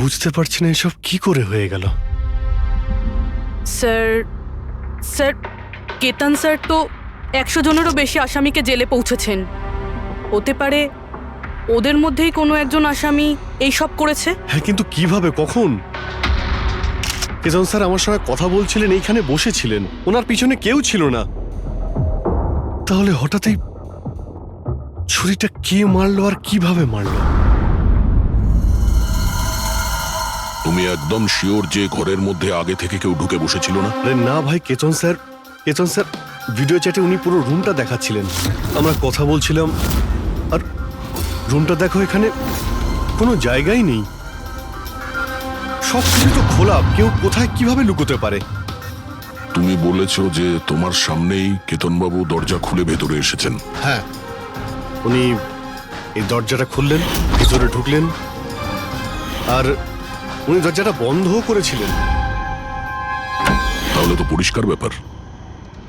বুঝতে পারছি না এসব কি করে হয়ে গেল। স্যার স্যার কেতন স্যার তো 100 জনেরও বেশি আসামিকে জেলে পৌঁছেছেন। হতে পারে ওদের মধ্যেই কোনো একজন আসামি এই সব করেছে। হ্যাঁ, কিন্তু কিভাবে, কখন? কেতন স্যার আমার সঙ্গে কথা বলছিলেন, এইখানে বসেছিলেন, ওনার পিছনে কেউ ছিল না। তাহলে হঠাৎই ছুরিটা কে মারলো আর কিভাবে মারলো? তুমি একদম শিওর যে ঘরের মধ্যে আগে থেকে কেউ ঢুকে বসেছিল না? আরে না ভাই, কেতন স্যার ভিডিও চ্যাটে উনি পুরো রুমটা দেখাচ্ছিলেন, আমরা কথা বলছিলাম। আর রুমটা দেখো, এখানে কোনো জায়গাই নেই, সবকিছু তো খোলা, কেউ কোথায় কিভাবে লুকোতে পারে? তুমি বলেছো যে তোমার সামনেই কেতনবাবু দরজা খুলে ভেতরে এসেছেন। হ্যাঁ, উনি এই দরজাটা খুললেন, ভিতরে ঢুকলেন, আর উনি দরজাটা বন্ধও করেছিলেন। তাহলে তো পরিষ্কার ব্যাপার,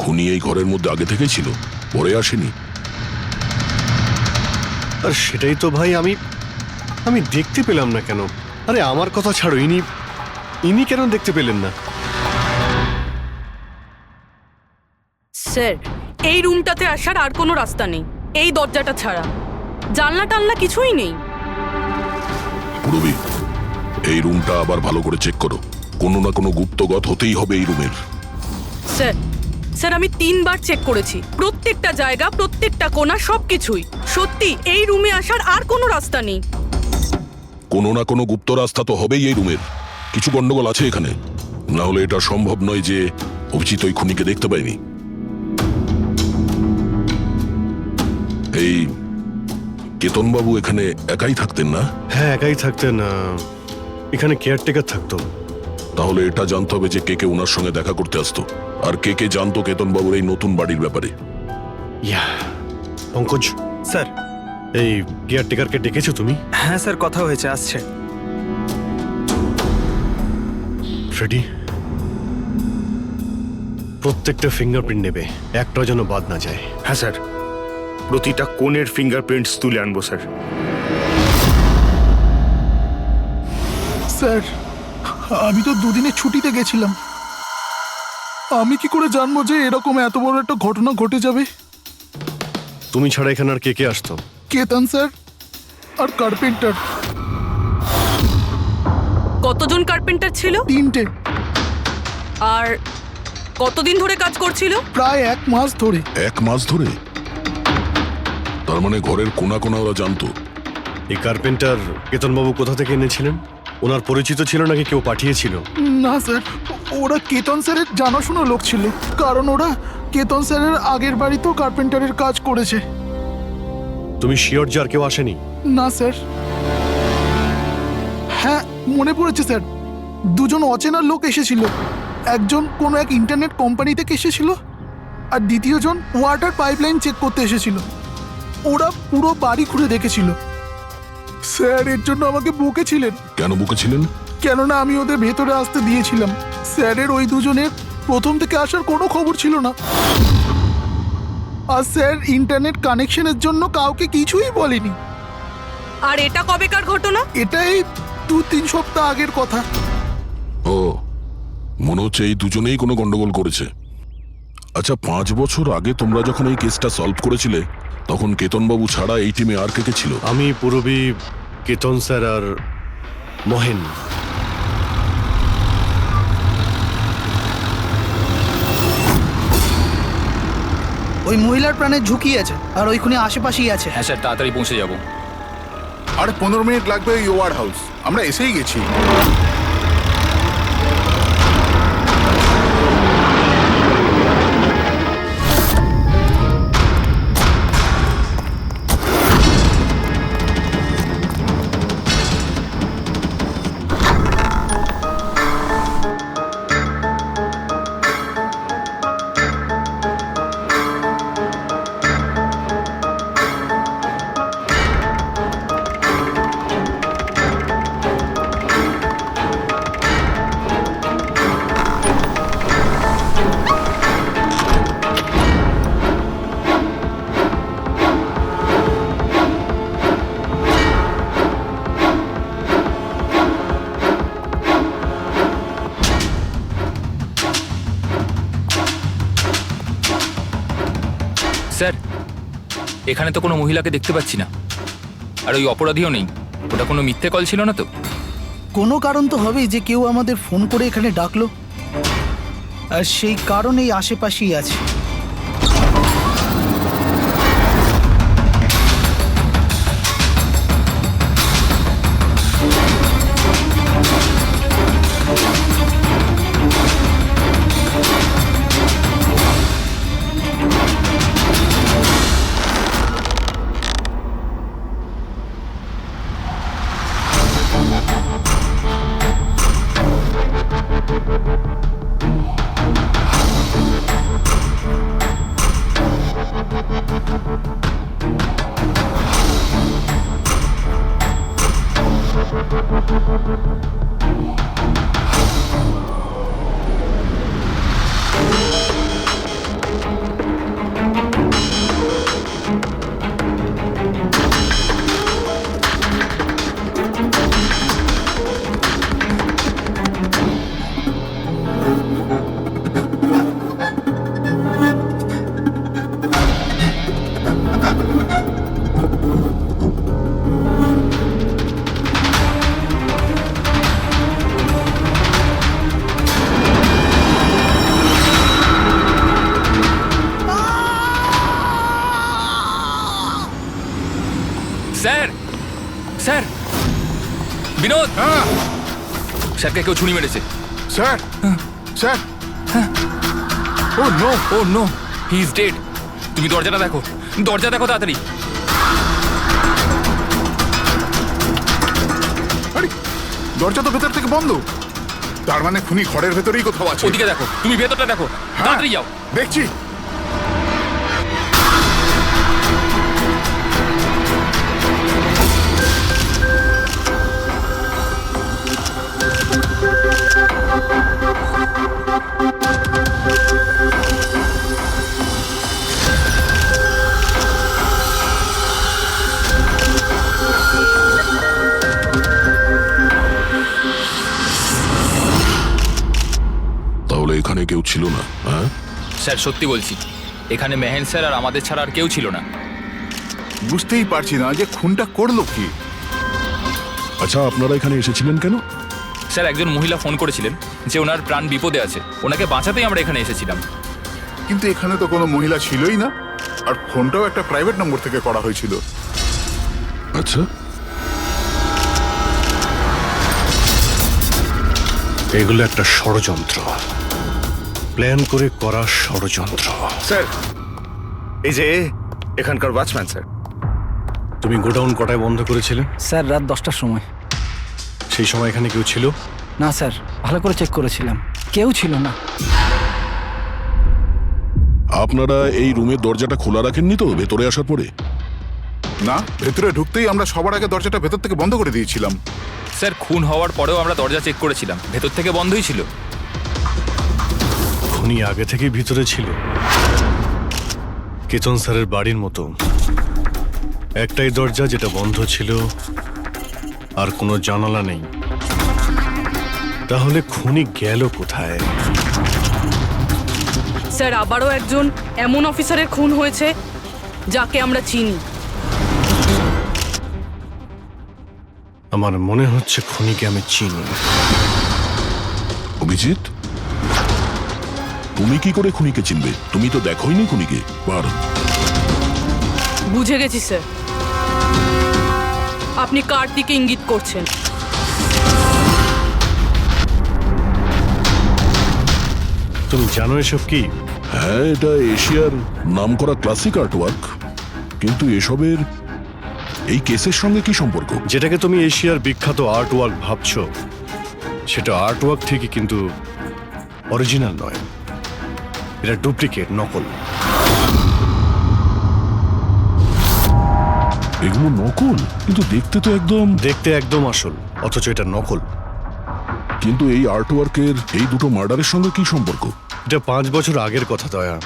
খুনি এই ঘরের মধ্যে আগে থেকেই ছিল, পরে আসেনি। আর সেটাই তো ভাই আমি দেখতে পেলাম না কেন? আরে আমার কথা ছাড়ো, ইনি কেন দেখতে পেলেন না? স্যার এই রুমটাতে আসার আর কোনো রাস্তা নেই, এই দরজাটা ছাড়া। জানলা টানলা কিছুই নেই। পুরবি, এই রুমটা আবার ভালো করে চেক করো, কোনো না কোনো গুপ্তগত হতেই হবে এই রুমের। স্যার স্যার আমি 3 বার চেক করেছি, প্রত্যেকটা জায়গা, প্রত্যেকটা কোণা, সবকিছুই। সত্যি এই রুমে আসার আর কোনো রাস্তা নেই। কোনো না কোনো গুপ্ত রাস্তা তো হবেই এই রুমের। কিছু গন্ডগোল আছে এখানে, না হলে এটা সম্ভব নয় যে অভিজিৎ ওই খুনিকে দেখতে পায়নি। এই কেতনবাবু এখানে একাই থাকতেন না? হ্যাঁ, একাই থাকতেন, এখানে কেয়ারটেকার থাকতো। তাহলে এটা জানতে হবে যে কে কে ওনার সঙ্গে দেখা করতে আসতো, আর কে কে জানতো কেতনবাবুর এই নতুন বাড়ির ব্যাপারে। পঙ্কজ স্যার। এই কেয়ারটেকারকে ডেকেছো তুমি? হ্যাঁ স্যার, কথা হয়েছে, আসছে। ফ্রেডি, প্রত্যেকটা ফিঙ্গারপ্রিন্ট নেবে, একটাও যেন বাদ না যায়। হ্যাঁ স্যার, প্রতিটা কোণের ফিঙ্গারপ্রিন্টস তুলে আনবো স্যার। স্যার, আমি তো দুদিনের ছুটিতে গেছিলাম, আমি কি করে জানবো যে এরকম এত বড় একটা ঘটনা ঘটে যাবে? তুমি ছাড়া এখানে আর কে কে আসতো? কেতন স্যার আর কার্পেন্টার। কতজন কার্পেন্টার ছিল? 3টে। আর কতদিন ধরে কাজ করছিল? প্রায় 1 মাস ধরে। 1 মাস ধরে? তার মানে ঘরের কোনা কোনা ওরা জানতো। এই কার্পেন্টার কেতনবাবু কোথা থেকে এনেছিলেন? ওনার পরিচিত ছিল নাকি কেউ পাঠিয়েছিল? না স্যার, ওরা কেতন স্যারের জানাশোনা লোক ছিল, কারণ ওরা কেতন স্যারের আগের বাড়িতেও কার্পেন্টারের কাজ করেছে। তুমি শিওর যে আর কেউ আসেনি? না স্যার। হ্যাঁ, মনে পড়েছে স্যার, 2জন অচেনা লোক এসেছিল। একজন কোনো এক ইন্টারনেট কোম্পানি থেকে এসেছিল, আর দ্বিতীয়জন ওয়াটার পাইপলাইন চেক করতে এসেছিল। ওরা পুরো বাড়ি ঘুরে দেখেছিল। স্যার এর জন্য আমাকে বকেছিলেন। কেন বকেছিলেন? কেননা আমি ওদের ভেতরে আসতে দিয়েছিলাম। স্যারের ওই 2জনের প্রথম থেকে আসার কোনো খবর ছিল না, আর স্যার ইন্টারনেট কানেকশনের জন্য কাউকে কিছুই বলেনি। আর এটা কবেকার ঘটনা? এটাই 2-3 সপ্তাহ আগের কথা। ও, মনে হচ্ছে এই দুজনেই কোনো গন্ডগোল করেছে। আচ্ছা, 5 বছর আগে তোমরা যখন এই কেসটা সলভ করেছিলে, তখন কেতনবাবু ছাড়া এই টিমে আর কে কে ছিল? আমি, পুরবী, কেতন স্যার আর মহেন। ওই মহিলার প্রাণের ঝুঁকি আছে, আর ওইখানে আশেপাশেই আছে। হ্যাঁ স্যার, তাড়াতাড়ি পৌঁছে যাব। আর 15 মিনিট লাগবে ওই ওয়ার হাউস, আমরা এসেই গেছি। এখানে তো কোনো মহিলাকে দেখতে পাচ্ছি না, আর ওই অপরাধীও নেই। ওটা কোনো মিথ্যে কল ছিল না তো? কোনো কারণ তো হবেই যে কেউ আমাদের ফোন করে এখানে ডাকলো, আর সেই কারণ এই আশেপাশেই আছে। স্যার, স্যার, বিনোদ, স্যারকে কেউ ছুরি মেরেছে। Sir sir oh no oh no, he is dead. তুমি দরজাটা দেখো, দরজা দেখো তাড়াতাড়ি। আরে দরজা তো ভেতর থেকে বন্ধ, তার মানে খুনি ঘরের ভেতরেই কোথাও আছে। ওদিকে দেখো, তুমি ভেতরটা দেখো, হ্যাঁ, তাড়াতাড়ি যাও। দেখছি। তাহলে এখানে কেউ ছিল না? হ্যাঁ, স্যার সত্যি বলছি, এখানে মেহেন স্যার আর আমাদের ছাড়া আর কেউ ছিল না। বুঝতেই পারছি না যে খুনটা করলো কি। আচ্ছা, আপনারা এখানে এসেছিলেন কেন? স্যার একজন মহিলা ফোন করেছিলেন যে ওনার প্রাণ বিপদে আছে, ওনাকে বাঁচাতেই আমরা এখানে এসেছিলাম। কিন্তু এখানে তো কোনো মহিলা ছিলই না, আর ফোনটাও একটা প্রাইভেট নম্বর থেকে করা হয়েছিল। আচ্ছা, এগুলো একটা ষড়যন্ত্র, প্ল্যান করে করা ষড়যন্ত্র। স্যার, এই যে এখানকার ওয়াচম্যান স্যার। তুমি গোডাউন কটায় বন্ধ করেছিলে? স্যার রাত 10টার সময়। সেই সময় এখানে কেউ ছিল? না স্যার, ভালো করে চেক করেছিলাম, কেউ ছিল না। আপনারা এই রুমের দরজাটা খোলা রাখেননি তো ভেতরে আসার পরে? না, ভেতরে ঢুকতেই আমরা সবার আগে দরজাটা ভেতর থেকে বন্ধ করে দিয়েছিলাম। স্যার খুন হওয়ার পরেও আমরা দরজা চেক করেছিলাম, ভেতর থেকে বন্ধই ছিল। খুনি আগে থেকেই ভিতরে ছিল, কেতন স্যারের বাড়ির মতো। একটাই দরজা যেটা বন্ধ ছিল, আর কোনো জানালা নেই। তাহলে খুনি গেল কোথায়? স্যার আবারও একজন এমন অফিসারের খুন হয়েছে যাকে আমরা চিনি। আমার মনে হচ্ছে খুনিকে আমি চিনি। অভিজিৎ, তুমি কি করে খুনিকে চিনবে? তুমি তো দেখোইনি খুনিকে বার। বুঝে গেছি স্যার, আপনি কার দিকে ইঙ্গিত করছেন। তুমি জানো এসব কি? হ্যাঁ, এটা এশিয়ার নামকরা ক্লাসিক আর্টওয়ার্ক, কিন্তু এসবের এই কেসের সঙ্গে কি সম্পর্ক? যেটাকে তুমি এশিয়ার বিখ্যাত আর্ট ওয়ার্ক ভাবছো, সেটা আর্ট ওয়ার্ক ঠিকই, কিন্তু অরিজিনাল নয়। এটা ডুপ্লিকেট, নকল। এগুলো নকল, কিন্তু দেখতে তো একদম। দেখতে একদম আসল, অথচ এটা নকল। কিন্তু এই আর্টওয়ার্কের এই দুটো মার্ডারের সঙ্গে কি সম্পর্ক? এটা 5 বছর আগের কথা দয়া।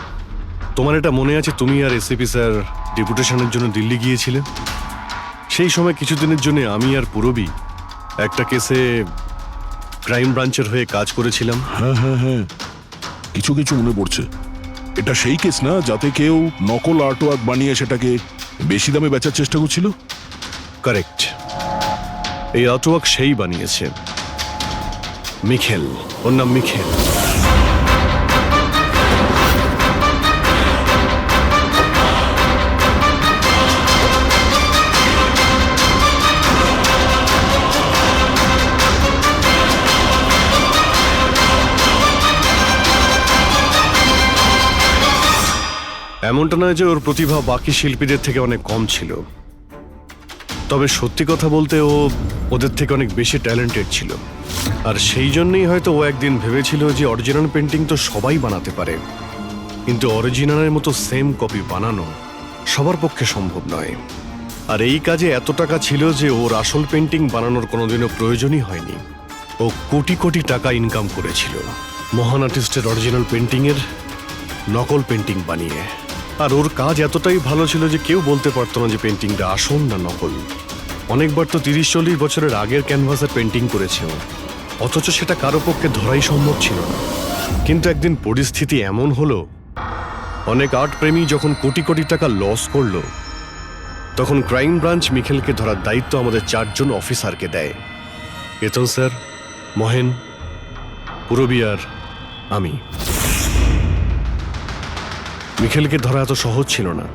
তোমার এটা মনে আছে, তুমি আর এসিপি স্যার ডেপুটেশনের জন্য দিল্লি গিয়েছিলে? সেই সময় কিছুদিনের জন্য আমি আর পুরবী একটা কেসে ক্রাইম ব্রাঞ্চের হয়ে কাজ করেছিলাম। হ্যাঁ হ্যাঁ হ্যাঁ, কিছু কিছু মনে পড়ছে। এটা সেই কেস না যাতে কেউ নকল আর্টওয়ার্ক বানিয়ে সেটাকে বেশি দামে বেচার চেষ্টা করছিল? কারেক্ট। এই আর্টওয়ার্ক সেই বানিয়েছে, মিখেল। ওর নাম মিখেল। এমনটা নয় যে ওর প্রতিভা বাকি শিল্পীদের থেকে অনেক কম ছিল, তবে সত্যি কথা বলতে ও ওদের থেকে অনেক বেশি ট্যালেন্টেড ছিল। আর সেই জন্যই হয়তো ও একদিন ভেবেছিল যে অরিজিনাল পেন্টিং তো সবাই বানাতে পারে, কিন্তু অরিজিনালের মতো সেম কপি বানানো সবার পক্ষে সম্ভব নয়। আর এই কাজে এত টাকা ছিল যে ওর আসল পেন্টিং বানানোর কোনোদিনও প্রয়োজনই হয়নি। ও কোটি কোটি টাকা ইনকাম করেছিল মহান আর্টিস্টের অরিজিনাল পেন্টিংয়ের নকল পেন্টিং বানিয়ে। আর ওর কাজ এতটাই ভালো ছিল যে কেউ বলতে পারতো না যে পেন্টিংটা আসল না নকল। অনেকবার তো 30-40 বছরের আগের ক্যানভাসের পেন্টিং করেছে ও, অথচ সেটা কারো পক্ষে ধরাই সম্ভব ছিল না। কিন্তু একদিন পরিস্থিতি এমন হলো, অনেক আর্ট প্রেমী যখন কোটি কোটি টাকা লস করলো, তখন ক্রাইম ব্রাঞ্চ মিখেলকে ধরার দায়িত্ব আমাদের 4 জন অফিসারকে দেয়। কেতন স্যার, মহেন, পুরবী আর আমি। মিখেলকে ধরা এত সহজ ছিল না,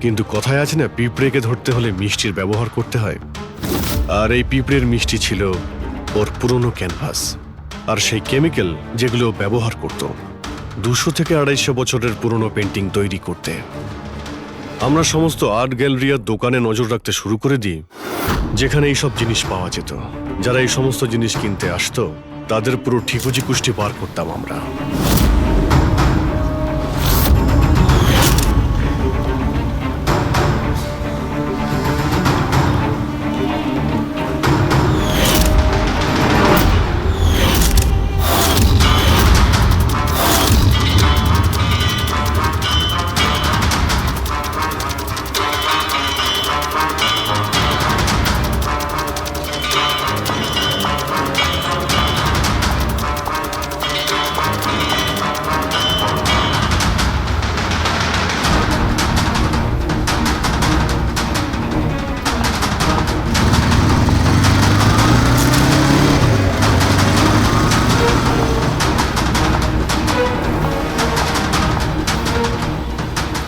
কিন্তু কথায় আছে না, পিঁপড়েকে ধরতে হলে মিষ্টির ব্যবহার করতে হয়। আর এই পিঁপড়ের মিষ্টি ছিল ওর পুরনো ক্যানভাস আর সেই কেমিক্যাল যেগুলো ব্যবহার করত 200 থেকে 250 বছরের পুরনো পেন্টিং তৈরি করতে। আমরা সমস্ত আর্ট গ্যালারি আর দোকানে নজর রাখতে শুরু করে দিই যেখানে এইসব জিনিস পাওয়া যেত। যারা এই সমস্ত জিনিস কিনতে আসতো তাদের পুরো ঠিকুজি কুষ্টি বার করতাম আমরা।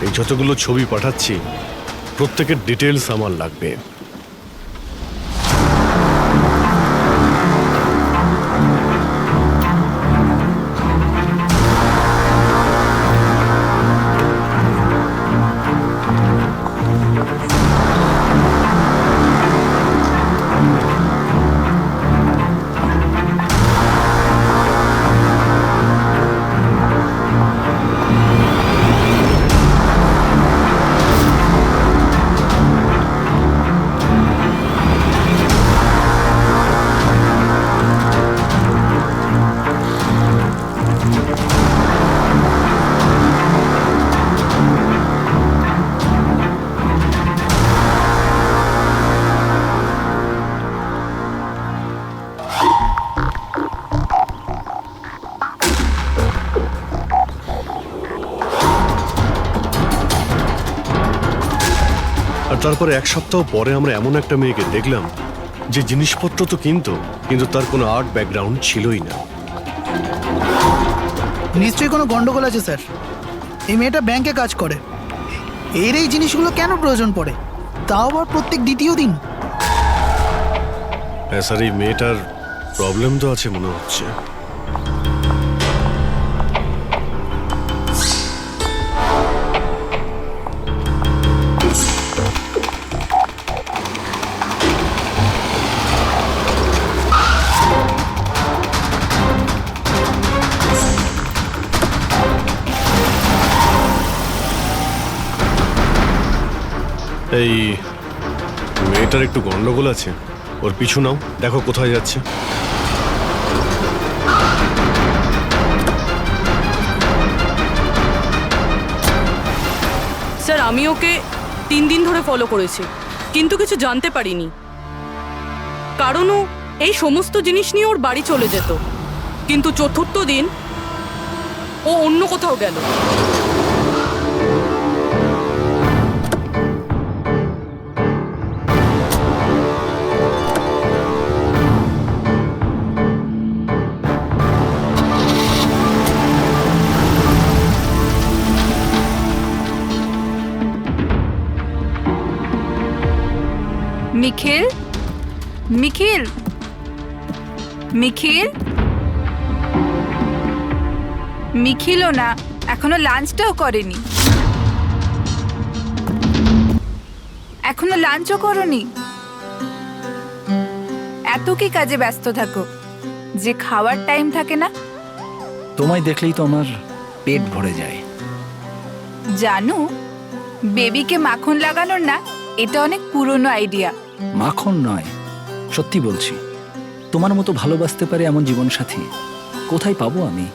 এই যতগুলো ছবি পাঠাচ্ছি প্রত্যেকের ডিটেলস আমার লাগবে। আর তারপরে 1 সপ্তাহ পরে আমরা এমন একটা মেয়েকে দেখলাম যে জিনিসপত্র তো কিন্তু তার কোনো আর্ট ব্যাকগ্রাউন্ড ছিলই না। নিশ্চয়ই কোনো গন্ডগোল আছে স্যার। এই মেয়েটা ব্যাংকে কাজ করে, এর এই জিনিসগুলো কেন প্রয়োজন পড়ে, তাও আবার প্রত্যেক দ্বিতীয় দিন? হ্যাঁ স্যার, এই মেয়েটার প্রবলেম তো আছে মনে হচ্ছে। এই মেয়েটার একটু গন্ডগোল আছে, ওর পিছু নাও, দেখো কোথায় যাচ্ছে। স্যার, আমি ওকে 3 দিন ধরে ফলো করেছি, কিন্তু কিছু জানতে পারিনি। কারণ ও এই সমস্ত জিনিস নিয়ে ওর বাড়ি চলে যেত, কিন্তু 4র্থ দিন ও অন্য কোথাও গেল। নিখিল, নিখিল, নিখিল, নিখিলও না, এখনো লাঞ্চটাও করেনি। এখনো লাঞ্চও করনি। এত কি কাজে ব্যস্ত থাকো যে খাওয়ার টাইম থাকে না? তোমায় দেখলেই তো আমার পেট ভরে যায়। জানো, বেবিকে মাখন লাগানোর না, এটা অনেক পুরনো আইডিয়া। মাখন নয়, সত্যি বলছি, তোমার মতো ভালোবাসতে পারে এমন জীবনসাথী কোথায় পাবো আমি,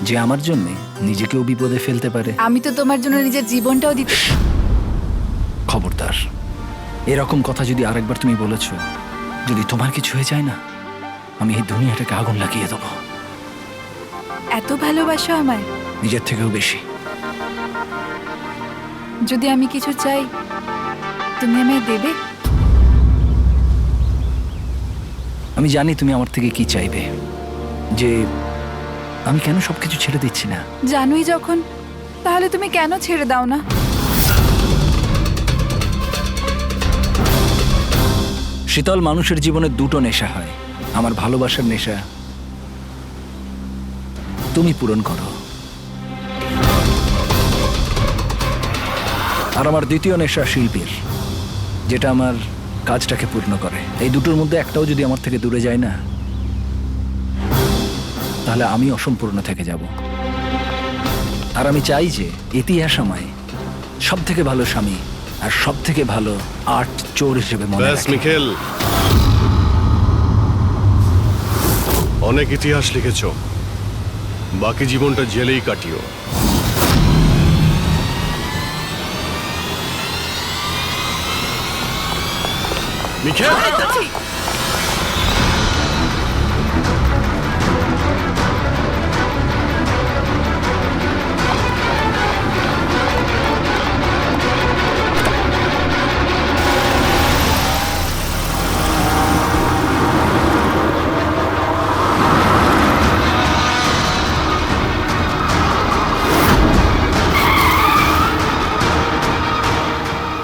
যে আমার জন্য নিজেকেও বিপদে ফেলতে পারে। আমি তো তোমার জন্য নিজের জীবনটাও দিতে। খবরদার, এরকম কথা যদি আরেকবার তুমি বলেছ, যদি তোমার কিছু হয়ে যায় না, আমি এই দুনিয়াটাকে আগুন লাগিয়ে দেবো। এত ভালোবাসো আমায়? নিজের থেকেও বেশি। যদি আমি কিছু চাই, তুমি আমায় দেবে? আমি জানি তুমি আমার থেকে কি চাইবে, যে আমি কেন সবকিছু ছেড়ে দিচ্ছি না। জানোই যখন, তাহলে তুমি কেন ছেড়ে দাও না? শীতল, মানুষের জীবনে দুটো নেশা হয়, আমার ভালোবাসার নেশা তুমি পূরণ করো, আর আমার দ্বিতীয় নেশা শিল্পীর, যেটা আমার কাজটাকে পূর্ণ করে। এই দুটোর মধ্যে একটাও যদি আমার থেকে দূরে যায় না, তাহলে আমি অসম্পূর্ণ থেকে যাব। আর আমি চাই যে ইতিহাস আমায় সব থেকে ভালো স্বামী আর সব থেকে ভালো আর্ট চোর হিসেবে মনে ব্যাস রাখে। নিখিল, অনেক ইতিহাস লিখেছ, বাকি জীবনটা জেলেই কাটিও। নিখিল,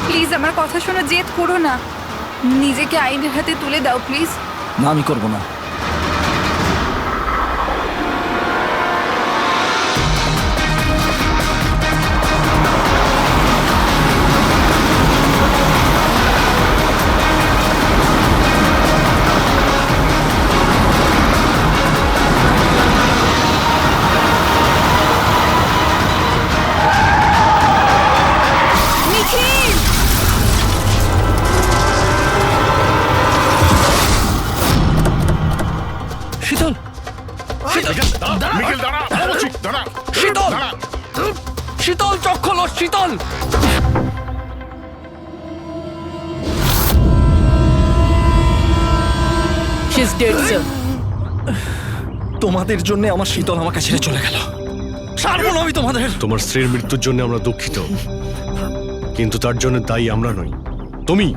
প্লিজ আমার কথা শোনো, জেদ করো না। নিজেকে আইনের হাতে তুলে দাও প্লিজ। না, আমি করব না। নিখিল! শীতল, নিখিল দাঁড়া, বলছি, দাঁড়া, শীতল, দাঁড়া। শীতল, চোখ খোলো, শীতল। She is dead, sir. তোমাদের জন্য আমার শীতল আমাকে ছেড়ে চলে গেল। ছাড়বো না আমি তোমাদের। তোমার স্ত্রীর মৃত্যুর জন্য আমরা দুঃখিত, কিন্তু তার জন্য দায়ী আমরা নই, তুমি।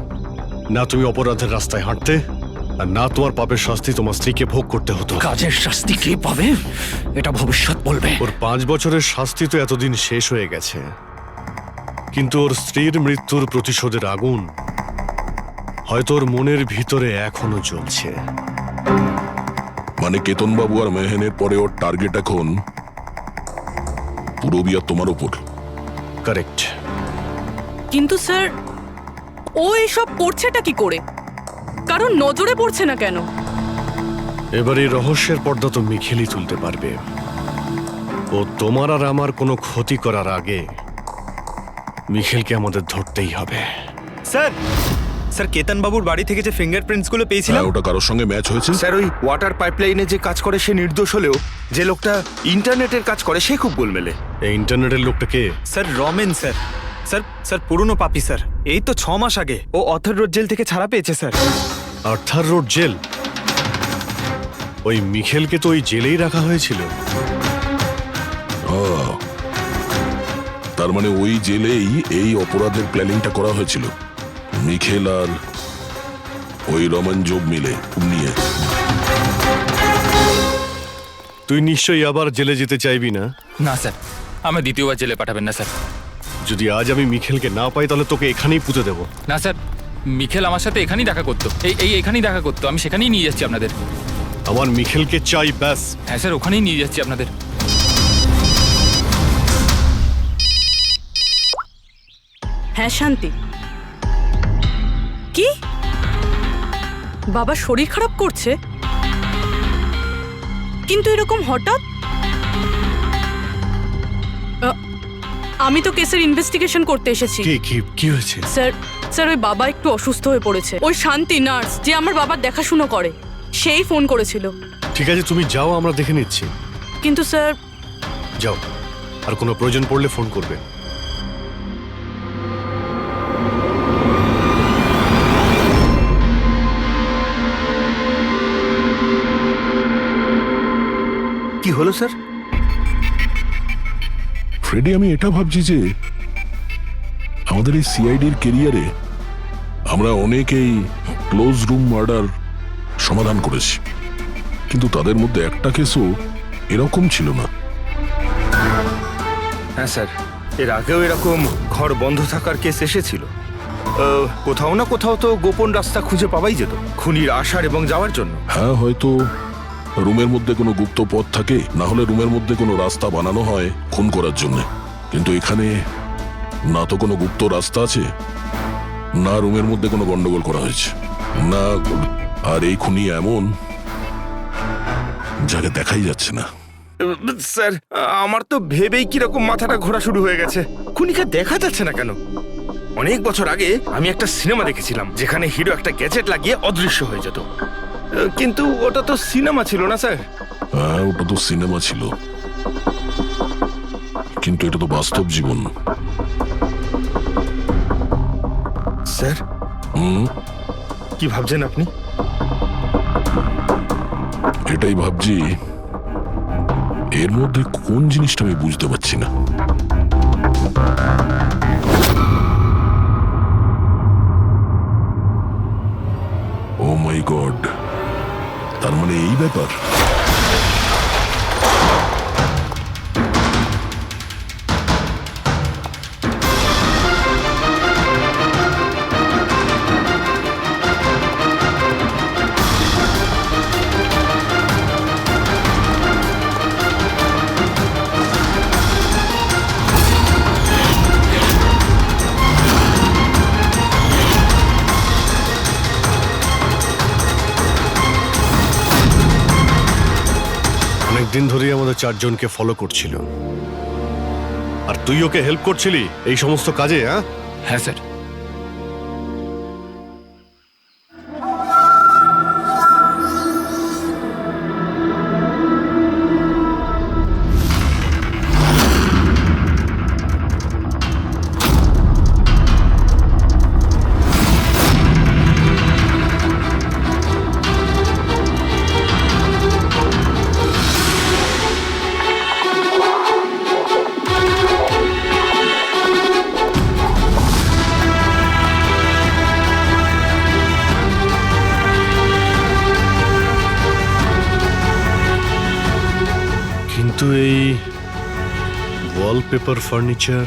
না তুমি অপরাধের রাস্তায় হাঁটতে, আর না তোমার পাপের শাস্তি তোমার স্ত্রীকে ভোগ করতে হতো। কাজের শাস্তি কে পাবে এটা ভবিষ্যৎ বলবে। ওর 5 বছরের শাস্তি তো এতদিন শেষ হয়ে গেছে, কিন্তু ওর স্ত্রীর মৃত্যুর প্রতিশোধের আগুন হয়তো ওর মনের ভিতরে এখনো জ্বলছে। মানে কেতন বাবু আর মেহেনের পরে ওর টার্গেট এখন পুরো বিয়া তোমার উপর। কারেক্ট। কিন্তু স্যার, ও এসব করছেটা কি করে? কারণ নজরে পড়ছে না কেন? এবার এই রহস্যের পর্দা তো মিখিলই তুলতে পারবে। ও তোমার আর আমার কোনো ক্ষতি করার আগে মিখিলকে আমাদের ধরতেই হবে। স্যার, স্যার, কেতন বাবুর বাড়ি থেকে যে ফিঙ্গারপ্রিন্টসগুলো পেয়েছিলাম, হ্যাঁ, ওটা কারোর সঙ্গে ম্যাচ হয়েছে? স্যার, ওই ওয়াটার পাইপলাইনে যে কাজ করে সে নির্দোষ হলেও যে লোকটা ইন্টারনেটের কাজ করে সে খুব গোলমেলে। এই ইন্টারনেটের লোকটা কে? Sir Ramen sir. Sir, sir পুরনো পাপি স্যার। এই তো 6 মাস আগে ও অথর রোড জেল থেকে ছাড়া পেয়েছে স্যার। Arthur road jail? ওই মিখেলকে তো ওই জেলেই রাখা হয়েছিল। তার মানে ওই জেলেই এই অপরাধের প্ল্যানিংটা করা হয়েছিল, মিখেল আর ওই রমন যোগ মিলে নিয়ে। তুই নিশ্চয়ই আবার জেলে যেতে চাইবি না? না স্যার, আমার দ্বিতীয়বার জেলে পাঠাবেন না স্যার। যদি আজ আমি মিখেলকে না পাই তাহলে তোকে এখানেই পুঁতে দেবো। না স্যার, মিখেল আমার সাথে এখানেই দেখা করতো, এখানেই দেখা করতো। আমি সেখানেই নিয়ে যাচ্ছি আপনাদের। আমার মিখেলকে চাই, ব্যাস। হ্যাঁ স্যার, ওখানেই নিয়ে যাচ্ছি আপনাদের। হ্যাঁ শান্তি, কি বাবা শরীর খারাপ করছে? কিন্তু এরকম হঠাৎ? আমি তো কেসের ইনভেস্টিগেশন করতে এসেছি। কি হয়েছে? স্যার ওই বাবা একটু অসুস্থ হয়ে পড়েছে। ওই শান্তি নার্স যে আমার বাবার দেখাশুনো করে, সেই ফোন করেছিল। ঠিক আছে, তুমি যাও, আমরা দেখে নিচ্ছি। কিন্তু স্যার। যাও, আর কোনো প্রয়োজন পড়লে ফোন করবে। কি হলো স্যার? ফ্রেডি, আমি এটা ভাবছি যে আমাদের এই সিআইডির কেরিয়ারে আমরা অনেকেই ক্লোজ রুম মার্ডার সমাধান করেছি, কিন্তু তাদের মধ্যে একটা কেসও এরকম ছিল না। হ্যাঁ স্যার, এর আগেও এরকম ঘর বন্ধ থাকার কেস এসেছিল। কোথাও না কোথাও তো গোপন রাস্তা খুঁজে পাওয়াই যেত খুনির আসার এবং যাওয়ার জন্য। হ্যাঁ, হয়তো রুমের মধ্যে কোনো গুপ্ত পথ থাকে, না হলে রুমের মধ্যে কোনো রাস্তা বানানো হয় খুন করার জন্য। কিন্তু এখানে না তো কোনো গুপ্ত রাস্তা আছে, না রুমের মধ্যে কোনো গন্ডগোল করা হয়েছে, না। আর এই খুনি এমন যাকে দেখাই যাচ্ছে না। স্যার, আমার তো ভেবেই কিরকম মাথাটা ঘোরা শুরু হয়ে গেছে। খুনিকে দেখা যাচ্ছে না কেন? অনেক বছর আগে আমি একটা সিনেমা দেখেছিলাম যেখানে হিরো একটা গ্যাজেট লাগিয়ে অদৃশ্য হয়ে যেত, কিন্তু ওটা তো সিনেমা ছিল না স্যার। হ্যাঁ, ওটা তো সিনেমা ছিল, কিন্তু এটা তো বাস্তব জীবন। স্যার, কি ভাবছেন আপনি? এটাই ভাবছি, এর মধ্যে কোন জিনিসটা আমি বুঝতে পারছি না। ও মাই গড, তার মানে এই ব্যাপার। দিন ধরেই আমাদের চারজনকে ফলো করছিল, আর তুই ওকে হেল্প করছিলি এই সমস্ত কাজে? হ্যাঁ স্যার। কিন্তু এই ওয়ালপেপার, ফার্নিচার,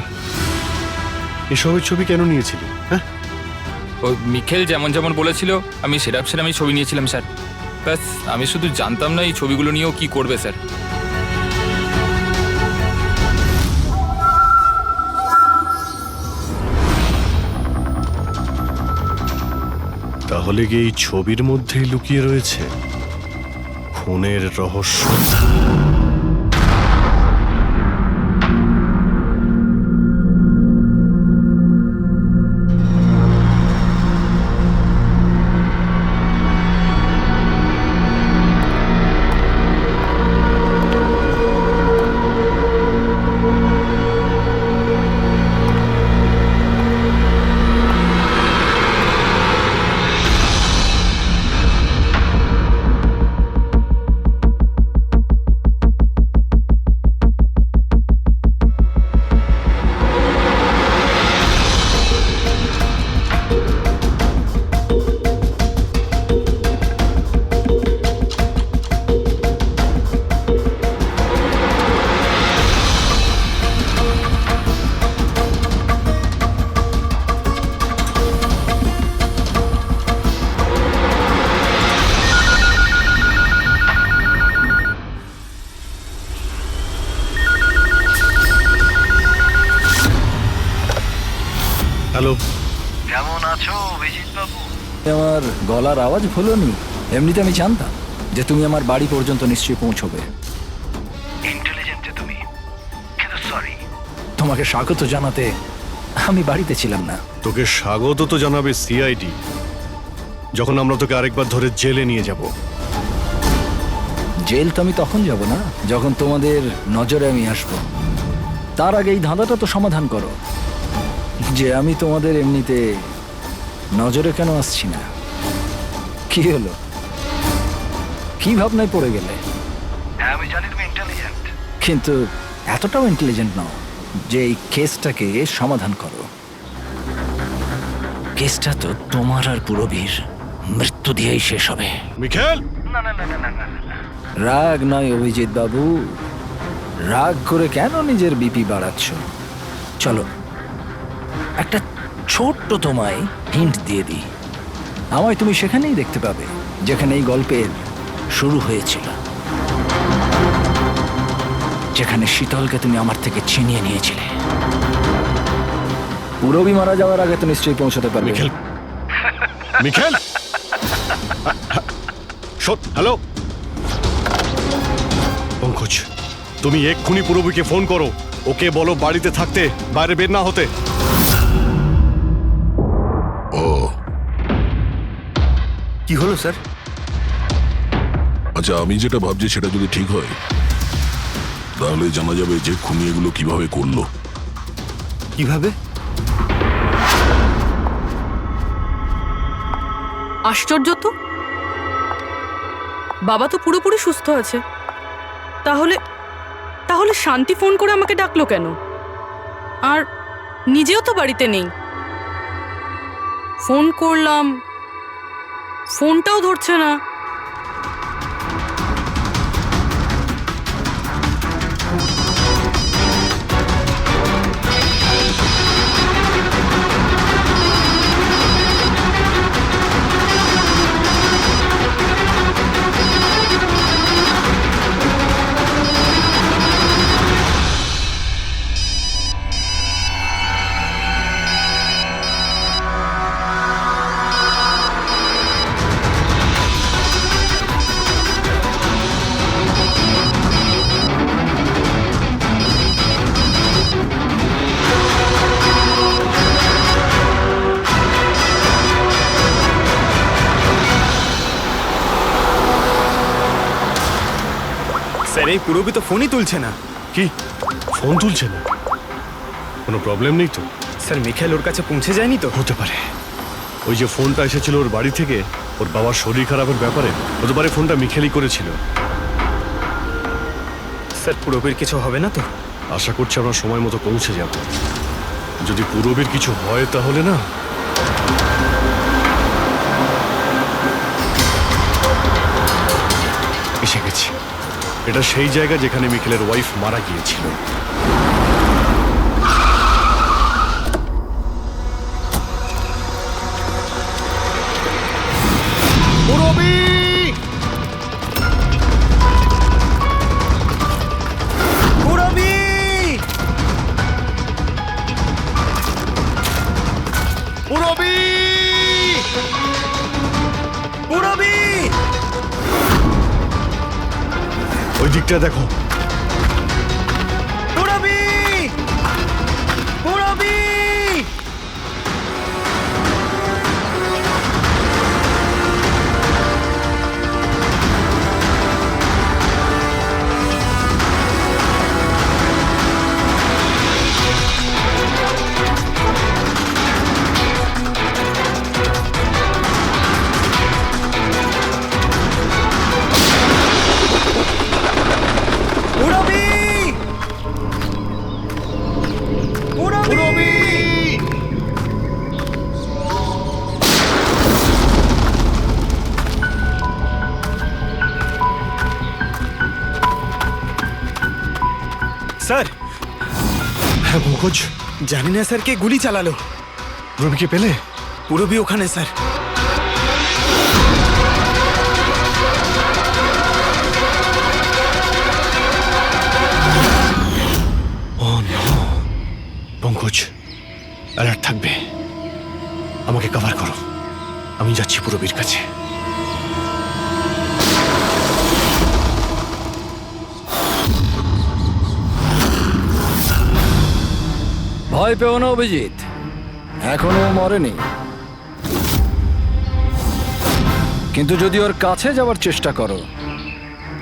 এসবের ছবি কেন নিয়েছিলি? হ্যাঁ, ওই মিখেল যেমন যেমন বলেছিল আমি সেরকমই ছবি নিয়েছিলাম স্যার। ব্যাস, আমি শুধু জানতাম না এই ছবিগুলো নিয়েও কি করবে স্যার। তাহলে কি এই ছবির মধ্যেই লুকিয়ে রয়েছে খুনের রহস্য? আমার গলার আওয়াজ ভুলোনি। এমনিতে আমি জানতাম যে তুমি আমার বাড়ি পর্যন্ত নিশ্চয়ই পৌঁছবে। ইন্টেলিজেন্ট তুমি, কিন্তু সরি, তোমাকে স্বাগত জানাতে আমি বাড়িতে ছিলাম না। তোকে স্বাগত তো জানাবে সিআইডি, যখন আমরা তোকে আরেকবার ধরে জেলে নিয়ে যাব। জেল তো আমি তখন যাব না যখন তোমাদের নজরে আমি আসব। তার আগে এই ধাঁধাটা তো সমাধান করো যে আমি তোমাদের এমনিতে নজরে কেন আসছি না। কি হলো, কি ভাবনায় পড়ে গেলে? আমি জানি তুমি ইন্টেলিজেন্ট, কিন্তু এতটাও ইন্টেলিজেন্ট নও যে এই কেসটাকে সমাধান করো। কেসটা তো তোমার আর পুরবীর মৃত্যু দিয়েই শেষ হবে। মিখেল, রাগ নয় অভিজিৎ বাবু, রাগ করে কেন নিজের বিপি বাড়াচ্ছ? চলো একটা ছোট্ট তোমায় হিন্ট দিয়ে দিই। আমায় তুমি সেখানেই দেখতে পাবে যেখানে এই গল্পের শুরু হয়েছিল, যেখানে শীতলকে তুমি আমার থেকে ছিনিয়ে নিয়েছিলে। পুরবী মারা যাওয়ার আগে তো নিশ্চয়ই পৌঁছতে পারবে। মিখেল, মিখেল, হ্যালো পঙ্কজ, তুমি এক্ষুনি পুরবীকে ফোন করো, ওকে বলো বাড়িতে থাকতে, বাইরে বের না হতে। ও কি হলো স্যার? আচ্ছা, আমি যেটা ভাবছি সেটা যদি ঠিক হয় তাহলে জানা যাবে যে খুনি এগুলো কিভাবে করলো। কিভাবে? আশ্চর্য তো, বাবা তো পুরোপুরি সুস্থ আছে। তাহলে তাহলে শান্তি ফোন করে আমাকে ডাকলো কেন? আর নিজেও তো বাড়িতে নেই। ফোন করলাম, ফোনটাও ধরছে না। স্যার, এই পুরবী তো ফোনই তুলছে না। কি ফোন তুলছে না? কোনো প্রবলেম নেই তো? স্যার, মিখেল ওর কাছে পৌঁছে যায়নি তো? হতে পারে ওই যে ফোনটা এসেছিল ওর বাড়ি থেকে, ওর বাবার শরীর খারাপের ব্যাপারে, হতে পারে ফোনটা মিখেলই করেছিল। স্যার, পুরবীর কিছু হবে না তো? আশা করছি আমরা সময় মতো পৌঁছে যাব। যদি পুরবীর কিছু হয় তাহলে না, এসে গেছি। এটা সেই জায়গা যেখানে মিখেলের ওয়াইফ মারা গিয়েছিল। পুরবী! পুরবী! পুরবী! পুরবী! ওই দিকটা দেখো। পুরবী! পুরবী! স্যার, হ্যাঁ পঙ্কজ, জানি না স্যার কে গুলি চালালো। পুরবীকে পেলে? পুরবী ওখানে sir. Oh no! Pankaj, alert থাকবে। আমাকে কভার করো, আমি যাচ্ছি পুরবীর কাছে। ভয় পেও না অভিজিৎ, এখনো ও মরেনি। কিন্তু যদি ওর কাছে যাওয়ার চেষ্টা করো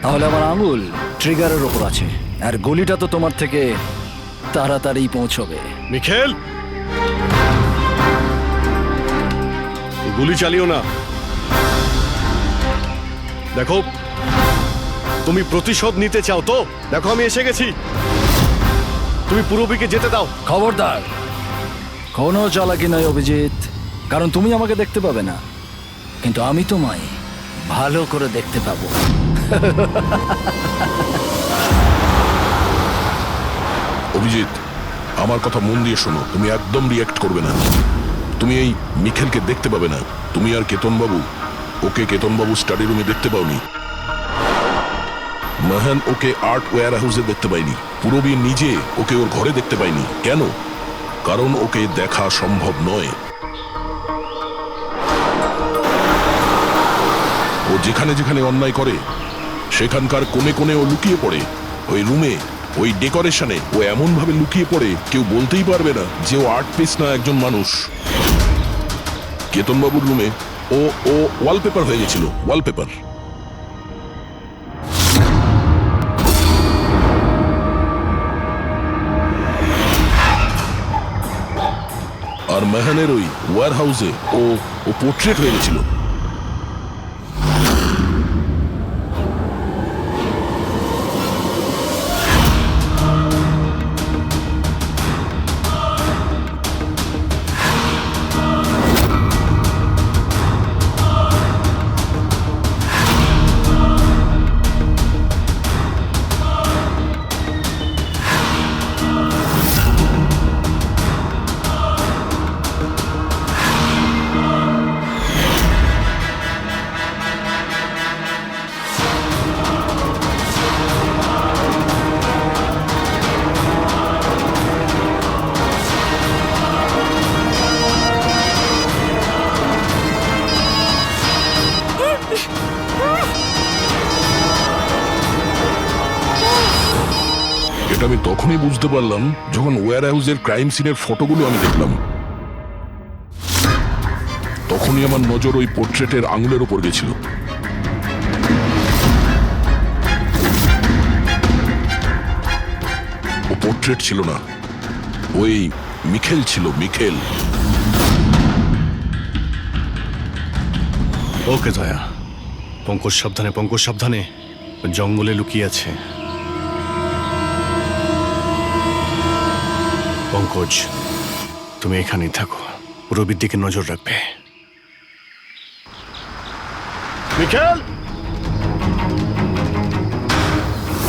তাহলে আমার আঙুল ট্রিগারের ওপর আছে, আর গুলিটা তো তোমার থেকে তাড়াতাড়ি পৌঁছবে। মিখেল, গুলি চালিও না। দেখো, তুমি প্রতিশোধ নিতে চাও তো? দেখো আমি এসে গেছি, তুমি পুরবীকে যেতে দাও। খবরদার, কোনো চালাকি নয় অভিজিৎ, কারণ তুমি আমাকে দেখতে পাবে না, কিন্তু আমি তোমায় ভালো করে দেখতে পাবো। অভিজিৎ, আমার কথা মন দিয়ে শোনো, তুমি একদম রিয়াক্ট করবে না। তুমি এই মিখেলকে দেখতে পাবে না। তুমি আর কেতনবাবু, ওকে কেতনবাবু স্টাডি রুমে দেখতে পাওনি। মাহান ওকে আর্ট ওয়্যার হাউসে দেখতে পাইনি। পুরবী নিজে ওকে ওর ঘরে দেখতে পাইনি। কেন? কারণ ওকে দেখা সম্ভব নয়। ও যেখানে যেখানে অন্যায় করে সেখানকার কোণে কোণে ও লুকিয়ে পড়ে। ওই রুমে, ওই ডেকোরেশনে ও এমন ভাবে লুকিয়ে পড়ে কেউ বলতেই পারবে না যে ও আর্ট পিস না একজন মানুষ। কেতনবাবুর রুমে ও ও ওয়ালপেপার হয়ে গেছিল, ওয়ালপেপার। আর মেহানের ওই ওয়্যার হাউসে ও ও পোর্ট্রেট হয়ে গেছিল। এটা আমি তখনই বুঝতে পারলাম যখন ওয়্যার হাউসের ক্রাইম সিনের ফটোগুলো আমি দেখলাম। তখনই আমার নজর ওই পোর্ট্রেটের আঙুলের ওপর গেছিল। ও পোর্ট্রেট ছিল না, ওই মিখেল ছিল, মিখেল। ওকে দয়া, পঙ্কজ সাবধানে, পঙ্কজ সাবধানে, জঙ্গলে লুকিয়ে আছে। পঙ্কজ, তুমি এখানেই থাকো, পুরবীর দিকে নজর রাখবে। মিখেল,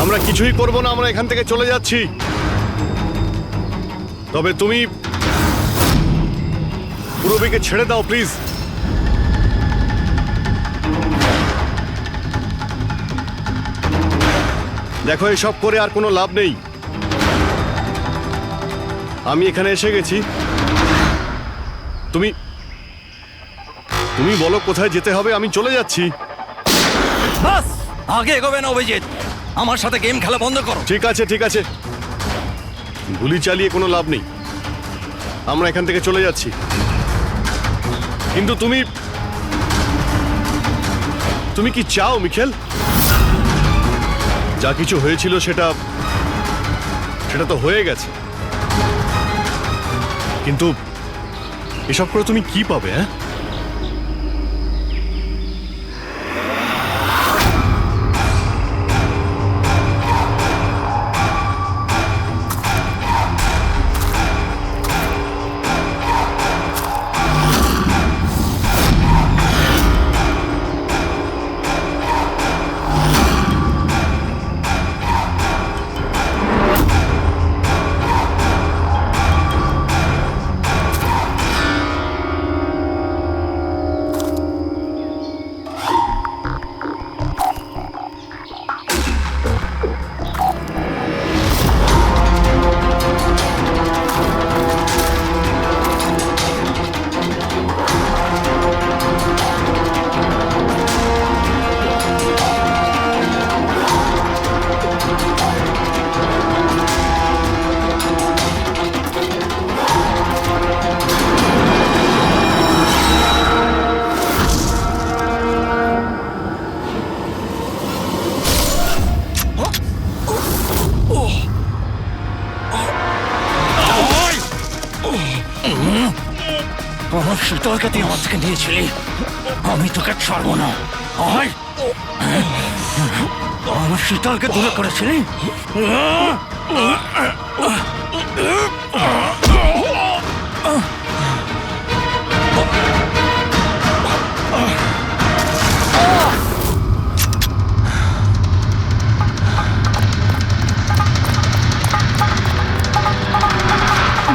আমরা কিছুই করব না, আমরা এখান থেকে চলে যাচ্ছি। তবে তুমি পুরবীকে ছেড়ে দাও প্লিজ। দেখো, এসব করে আর কোনো লাভ নেই। আমি এখানে এসে গেছি, তুমি তুমি বলো কোথায় যেতে হবে, আমি চলে যাচ্ছি। বাস, আগে এগোবে না অভিজিৎ, আমার সাথে গেম খেলা বন্ধ করো। ঠিক আছে, ঠিক আছে, গুলি চালিয়ে কোনো লাভ নেই, আমরা এখান থেকে চলে যাচ্ছি। কিন্তু তুমি তুমি কি চাও মিখেল? যা কিছু হয়েছিল সেটা সেটা তো হয়ে গেছে, কিন্তু এসব করে তুমি কি পাবে? হ্যাঁ, শীতলকে তুই আমার থেকে নিয়েছিলি, আমি তোকে ছাড়বো না। আয়, আমার শীতলকে দূরে করেছিলি।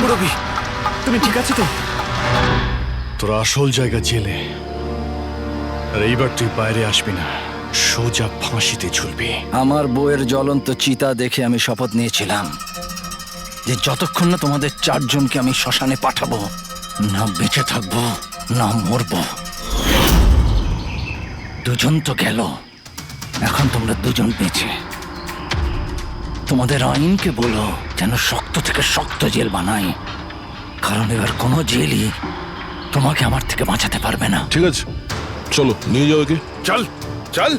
মুরব্বি, তুমি ঠিক আছে তো? তোর আসল জায়গা জেলে, আর এইবার তুই বাইরে আসবি না, সোজা ফাঁসিতে ঝুলবি। আমার বউয়ের জ্বলন্ত চিতা দেখে আমি শপথ নিয়েছিলাম যে যতক্ষণ না তোমাদের চারজনকে আমি শ্মশানে পাঠাবো, না বেঁচে থাকবো না মরবো। দুজন তো গেল, এখন তোমরা দুজন বেঁচে। তোমাদের আইনকে বলো যেন শক্ত থেকে শক্ত জেল বানায়, কারণ এবার কোনো জেলই তোমাকে আমার থেকে বাঁচাতে পারবে না। ঠিক আছে, চলো নিয়ে যাও একে। চল চল।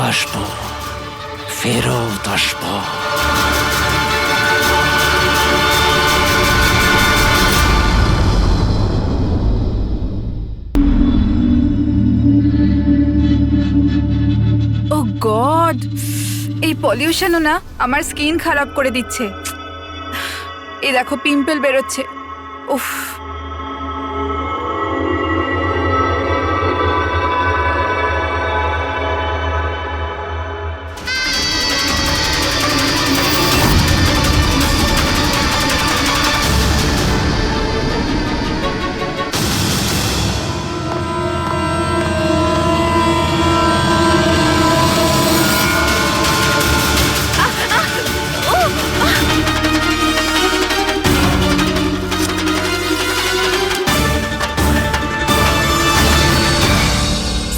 আসবো, ফেরত আসবো। ও গড, এই পলিউশনও না আমার স্কিন খারাপ করে দিচ্ছে। এই দেখো পিম্পল বেরোচ্ছে। উফ।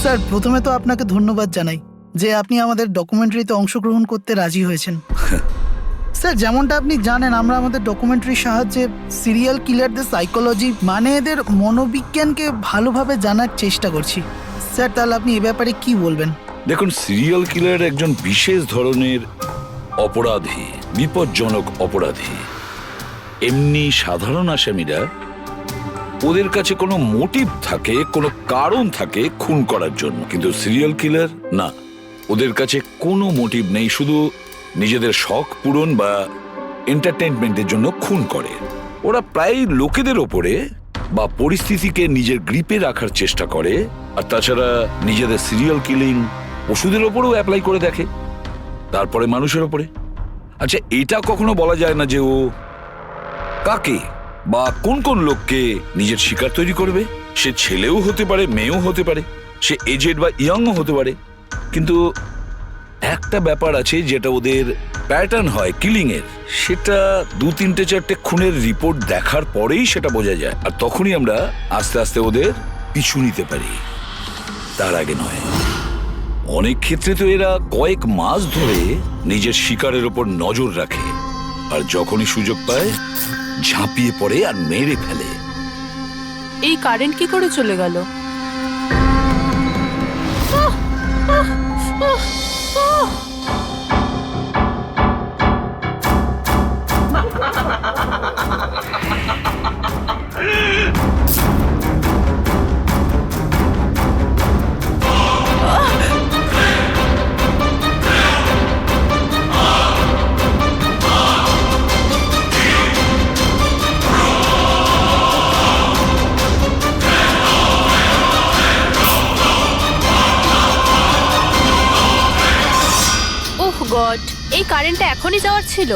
স্যার, প্রথমে তো আপনাকে ধন্যবাদ জানাই যে আপনি আমাদের ডকুমেন্টারিতে অংশগ্রহণ করতে রাজি হয়েছেন। স্যার, যেমনটা আপনি জানেন, আমরা আমাদের ডকুমেন্টারির সাহায্যে সিরিয়াল কিলারদের সাইকোলজি, মানে এদের মনোবিজ্ঞানকে ভালোভাবে জানার চেষ্টা করছি। স্যার, তাহলে আপনি এ ব্যাপারে কি বলবেন? দেখুন, সিরিয়াল কিলার একজন বিশেষ ধরনের অপরাধী, বিপজ্জনক অপরাধী। এমনি সাধারণ আসামিরা, ওদের কাছে কোনো মোটিভ থাকে, কোনো কারণ থাকে খুন করার জন্য, কিন্তু সিরিয়াল কিলার না, ওদের কাছে কোনো মোটিভ নেই, শুধু নিজেদের শখ পূরণ বা এন্টারটেনমেন্টের জন্য খুন করে। ওরা প্রায় লোকেদের ওপরে বা পরিস্থিতিকে নিজের গ্রিপে রাখার চেষ্টা করে, আর তাছাড়া নিজেদের সিরিয়াল কিলিং ওষুধের ওপরেও অ্যাপ্লাই করে দেখে, তারপরে মানুষের ওপরে। আচ্ছা, এটা কখনো বলা যায় না যে ও কাকে বা কোন কোন লোককে নিজের শিকার তৈরি করবে। সে ছেলেও হতে পারে, মেয়েও হতে পারে, সে এজেড বা ইয়াংও হতে পারে। কিন্তু একটা ব্যাপার আছে যেটা ওদের প্যাটার্ন হয় কিলিং এর, সেটা 2-3-4টে খুনের রিপোর্ট দেখার পরেই সেটা বোঝা যায়, আর তখনই আমরা আস্তে আস্তে ওদের পিছু নিতে পারি, তার আগে নয়। অনেক ক্ষেত্রে তো এরা কয়েক মাস ধরে নিজের শিকারের ওপর নজর রাখে, আর যখনই সুযোগ পায় ঝাঁপিয়ে পড়ে আর মেরে ফেলে। এই কারেন্ট কি করে চলে গেল? গড, এই কারেন্টটা এখনই যাওয়ার ছিল।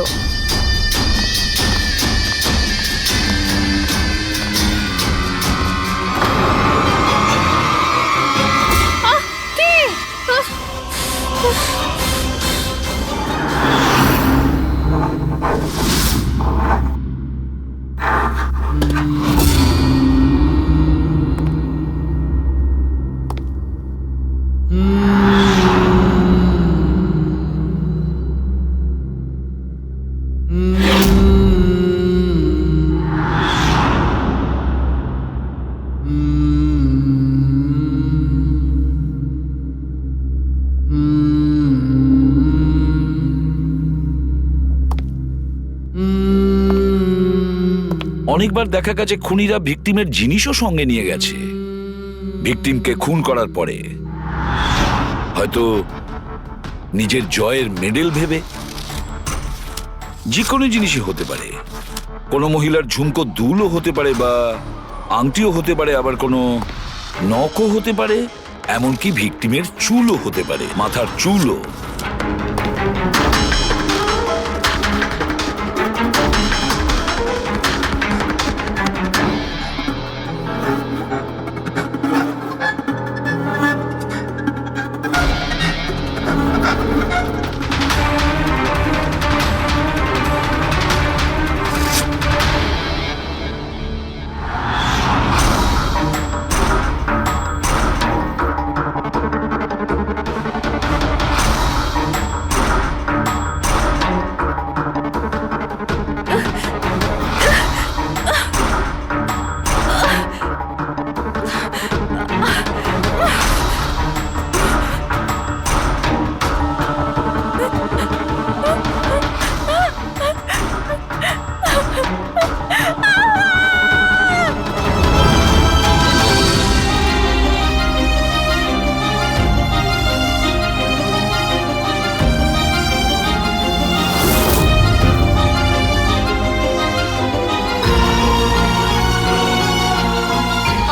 অনেকবার দেখা গেছে খুনিরা ভিকটিমের জিনিসও সঙ্গে নিয়ে গেছে। ভিকটিমকে খুন করার পরে হয়তো নিজের জয়ের মেডেল ভেবে। যে কোনো জিনিসই হতে পারে, কোনো মহিলার ঝুমকো দুলও হতে পারে, বা আংটিও হতে পারে, আবার কোনো নখও হতে পারে, এমনকি ভিকটিমের চুলও হতে পারে, মাথার চুলও।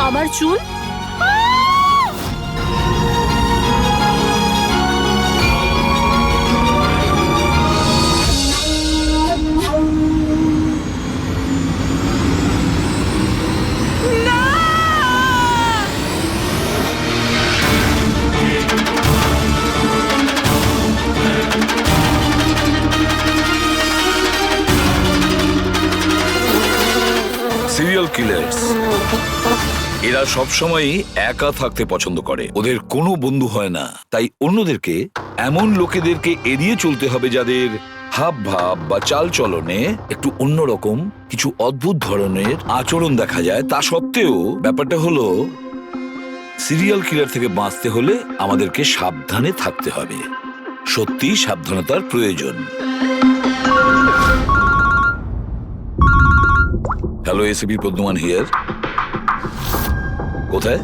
আমার চুল? সিরিয়াল কিলার্স এরা সবসময়ই একা থাকতে পছন্দ করে। ওদের কোনো বন্ধু হয় না। তাই অন্যদেরকে, এমন লোকেদেরকে এড়িয়ে চলতে হবে যাদের হাব ভাব বা চাল চলনে একটু অন্যরকম, কিছু অদ্ভুত ধরনের আচরণ দেখা যায়। তা সত্ত্বেও ব্যাপারটা হলো, সিরিয়াল কিলার থেকে বাঁচতে হলে আমাদেরকে সাবধানে থাকতে হবে। সত্যি সাবধানতার প্রয়োজন। Hello, ACP Padmaman here. কোথায়?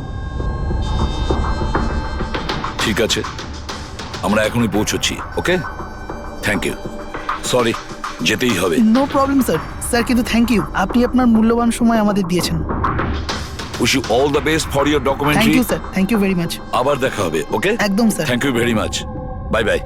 ঠিক আছে, আমরা এখনই পৌঁছচ্ছি। Okay, thank you. সরি, যেতেই হবে। No problem sir. স্যার কিন্তু থ্যাংক ইউ, আপনি আপনার মূল্যবান সময় আমাদের দিয়েছেন। Wish you all the best for your thank documentary. You sir, thank you very much. আবার দেখা হবে। ওকে, একদম sir. Thank you very much. Bye bye.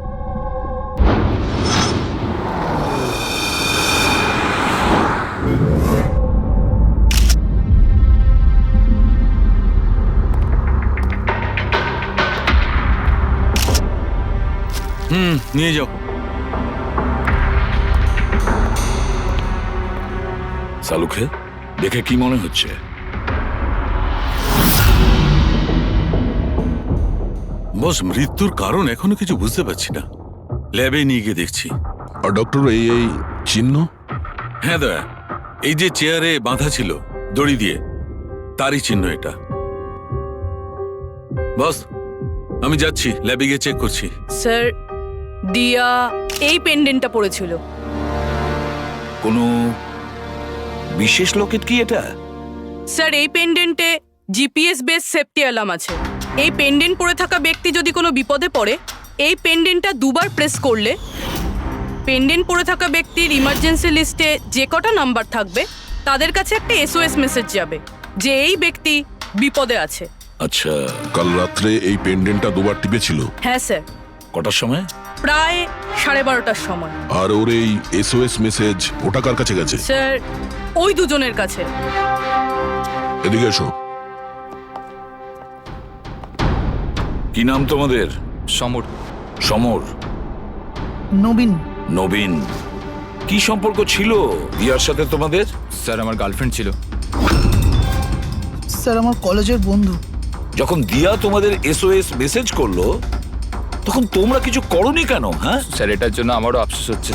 নিয়ে যাও। সালুকে দেখে কি মনে হচ্ছে? বস, মৃত্যুর কারণ এখনো কিছু বুঝতে পারছি না। ল্যাবে নিয়ে গিয়ে দেখছি। আর ডক্টর, এই চিহ্ন? হ্যাঁ দাদা, এই যে চেয়ারে বাঁধা ছিল দড়ি দিয়ে, তারই চিহ্ন এটা। বস, আমি যাচ্ছি, ল্যাবে গিয়ে চেক করছি। স্যার, দিয়া এই পেন্ডেন্টটা পড়েছিল। কোনো বিশেষ লোকের কি এটা? স্যার, এই পেন্ডেন্টে জিপিএস বেস সেফটি অ্যালার্ম আছে। এই পেন্ডেন্ট পরে থাকা ব্যক্তি যদি কোনো বিপদে পড়ে, এই পেন্ডেন্টটা দুবার প্রেস করলে পেন্ডেন্ট পরে থাকা ব্যক্তির ইমার্জেন্সি লিস্টে যে কটা নাম্বার থাকবে তাদের কাছে একটা এসওএস মেসেজ যাবে যে এই ব্যক্তি বিপদে আছে। আচ্ছা, কাল রাত্রে এই পেন্ডেন্টটা দুবার টিপেছিল? হ্যাঁ স্যার। কটার সময়? প্রায় 12:30টার সময়। আর ওর এই এসওএস মেসেজ ওটা কার কাছে গেছে? স্যার, ওই দুজনের কাছে। এদিকে এসো। কি নাম তোমাদের? সমর। সমর? নবীন। নবীন। কি সম্পর্ক ছিল দিয়ার সাথে তোমাদের? স্যার, আমার গার্লফ্রেন্ড ছিল। স্যার, আমার কলেজের বন্ধু। যখন দিয়া তোমাদের এসওএস মেসেজ করলো তখন তোমরা কিছু করনি কেন? হ্যাঁ স্যার, এটার জন্য আমারও আফসোস হচ্ছে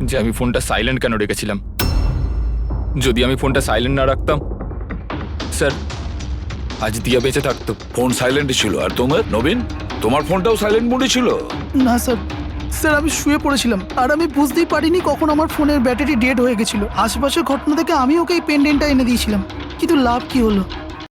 যে আমি ফোনটা সাইলেন্ট কেন রেখেছিলাম। যদি আমি ফোনটা সাইলেন্ট না রাখতাম, স্যার, আজ দিয়া বেঁচে থাকতো। ফোন সাইলেন্ট ছিল। আর তোমার নবীন, তোমার ফোনটাও সাইলেন্ট মোডে ছিল? না স্যার, স্যার আমি শুয়ে পড়েছিলাম আর আমি বুঝতেই পারিনি কখন আমার ফোনের ব্যাটারি ডেড হয়ে গেছিল। আশেপাশের ঘটনা থেকে আমি ওকে এই পেন্ডেন্টটা এনে দিয়েছিলাম, কিন্তু লাভ কি হলো?